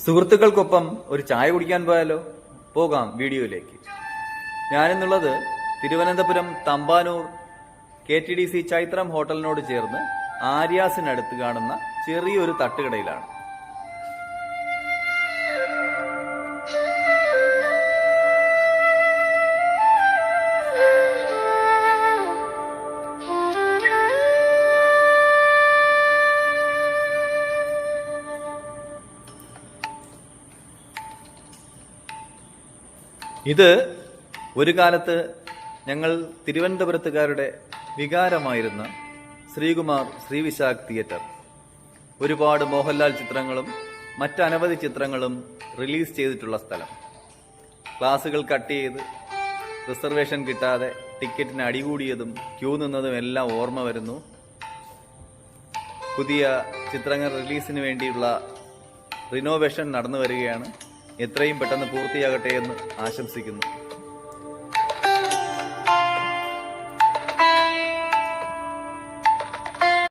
സുഹൃത്തുക്കൾക്കൊപ്പം ഒരു ചായ കുടിക്കാൻ പോയാലോ? പോകാം വീഡിയോയിലേക്ക്. ഞാനിന്നുള്ളത് തിരുവനന്തപുരം തമ്പാനൂർ KTDC ചൈത്രം ഹോട്ടലിനോട് ചേർന്ന് ആര്യാസിനടുത്ത് കാണുന്ന ചെറിയൊരു തട്ടുകടയിലാണ്. ഇത് ഒരു കാലത്ത് ഞങ്ങൾ തിരുവനന്തപുരത്തുകാരുടെ വികാരമായിരുന്ന ശ്രീകുമാർ ശ്രീവിശാഖ് തിയേറ്റർ. ഒരുപാട് മോഹൻലാൽ ചിത്രങ്ങളും മറ്റനവധി ചിത്രങ്ങളും റിലീസ് ചെയ്തിട്ടുള്ള സ്ഥലം. ക്ലാസുകൾ കട്ട് ചെയ്ത് റിസർവേഷൻ കിട്ടാതെ ടിക്കറ്റിന് അടികൂടിയതും ക്യൂ നിന്നതും എല്ലാം ഓർമ്മ വരുന്നു. പുതിയ ചിത്രങ്ങൾ റിലീസിന് വേണ്ടിയുള്ള റിനോവേഷൻ നടന്നു വരികയാണ്. എത്രയും പെട്ടെന്ന് പൂർത്തിയാകട്ടെ എന്ന് ആശംസിക്കുന്നു.